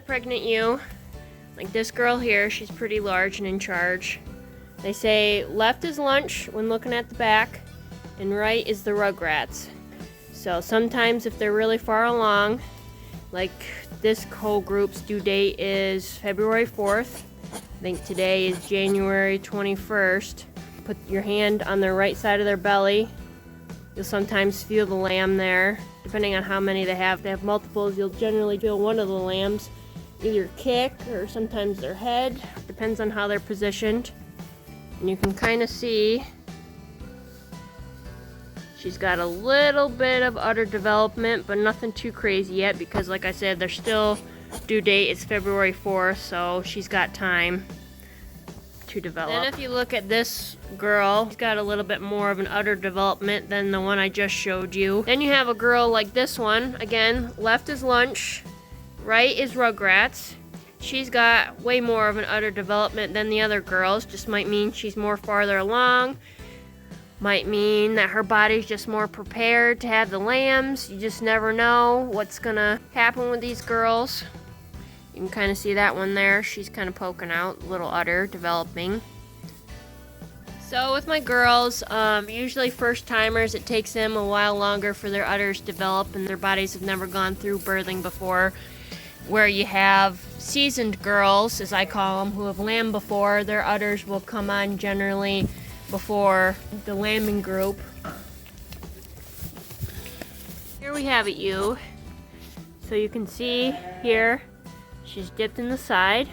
pregnant ewe, like this girl here, she's pretty large and in charge. They say left is lunch when looking at the back, and right is the rugrats. So sometimes if they're really far along, like this whole group's due date is February 4th. I think today is January 21st. Put your hand on their right side of their belly. You'll sometimes feel the lamb there, depending on how many they have. If they have multiples, you'll generally feel one of the lambs either kick or sometimes their head. Depends on how they're positioned. And you can kind of see she's got a little bit of udder development, but nothing too crazy yet because, like I said, they're still due date is February 4th, so she's got time to develop. Then if you look at this girl, she's got a little bit more of an udder development than the one I just showed you. Then you have a girl like this one. Again, left is lunch, right is rugrats. She's got way more of an udder development than the other girls. Just might mean she's more farther along. Might mean that her body's just more prepared to have the lambs. You just never know what's gonna happen with these girls. You can kind of see that one there. She's kind of poking out, little udder developing. So with my girls, usually first timers, it takes them a while longer for their udders to develop, and their bodies have never gone through birthing before. Where you have seasoned girls, as I call them, who have lambed before, their udders will come on generally before the lambing group. Here we have it, you. So you can see here, she's dipped in the side.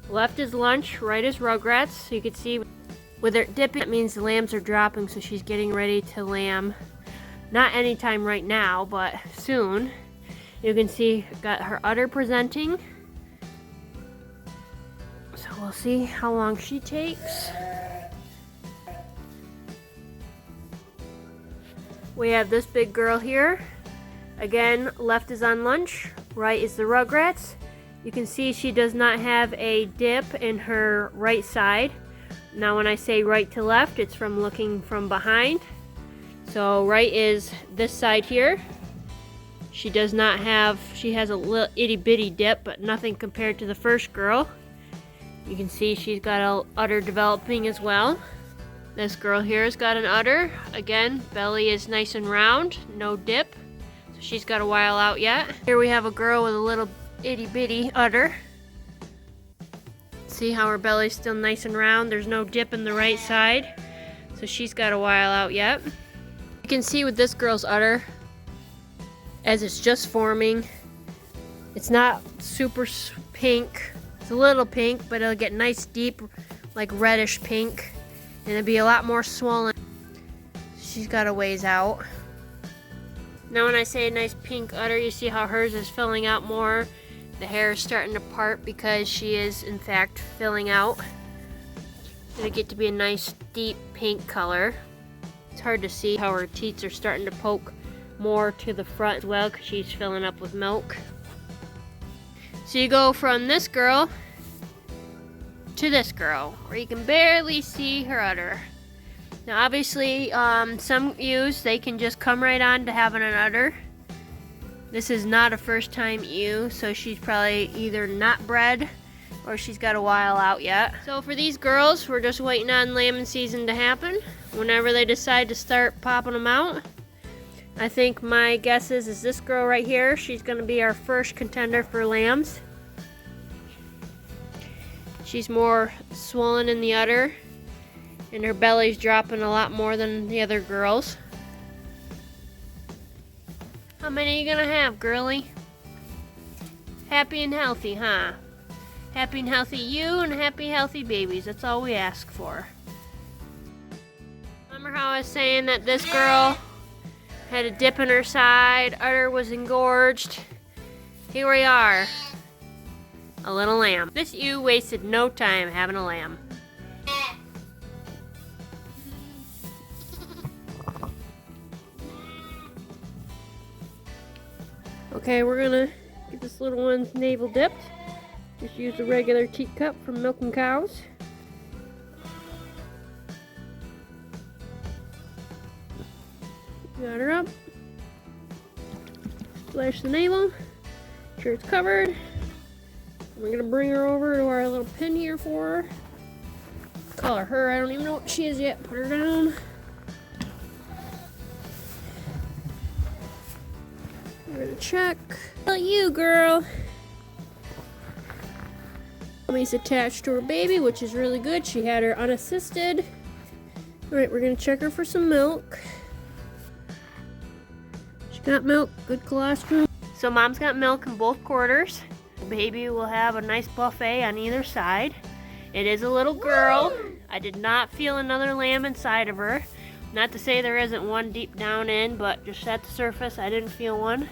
Left is lunch, right is rugrats. So you can see with her dipping, that means the lambs are dropping, so she's getting ready to lamb. Not anytime right now, but soon. You can see got her udder presenting. So we'll see how long she takes. We have this big girl here. Again, left is on lunch, right is the rugrats. You can see she does not have a dip in her right side. Now when I say right to left, it's from looking from behind. So right is this side here. She does not have, she has a little itty bitty dip, but nothing compared to the first girl. You can see she's got a udder developing as well. This girl here has got an udder. Again, belly is nice and round, no dip. So she's got a while out yet. Here we have a girl with a little itty bitty udder. See how her belly's still nice and round. There's no dip in the right side. So she's got a while out yet. You can see with this girl's udder, as it's just forming, it's not super pink. It's a little pink, but it'll get nice deep, like reddish pink. And it'll be a lot more swollen. She's got a ways out. Now when I say a nice pink udder, you see how hers is filling out more. The hair is starting to part because she is in fact filling out. It'll get to be a nice deep pink color. It's hard to see how her teats are starting to poke more to the front as well because she's filling up with milk. So you go from this girl to this girl, where you can barely see her udder. Now obviously, some ewes, they can just come right on to having an udder. This is not a first time ewe, so she's probably either not bred or she's got a while out yet. So for these girls, we're just waiting on lambing season to happen. Whenever they decide to start popping them out, I think my guess is this girl right here. She's going to be our first contender for lambs. She's more swollen in the udder, and her belly's dropping a lot more than the other girls. How many are you going to have, girlie? Happy and healthy, huh? Happy and healthy you and happy healthy babies. That's all we ask for. Remember how I was saying that this girl had a dip in her side, udder was engorged? Here we are, a little lamb. This ewe wasted no time having a lamb. Okay, we're gonna get this little one's navel dipped. Just use a regular teacup from milking cows. Got her up. Flash the navel. Make sure it's covered. We're gonna bring her over to our little pen here for her. Call her. I don't even know what she is yet. Put her down. We're gonna check. How about you, girl? Mommy's attached to her baby, which is really good. She had her unassisted. Alright, we're gonna check her for some milk. She got milk, good colostrum. So mom's got milk in both quarters. Baby will have a nice buffet on either side. It is a little girl. I did not feel another lamb inside of her. Not to say there isn't one deep down in, but just at the surface, I didn't feel one.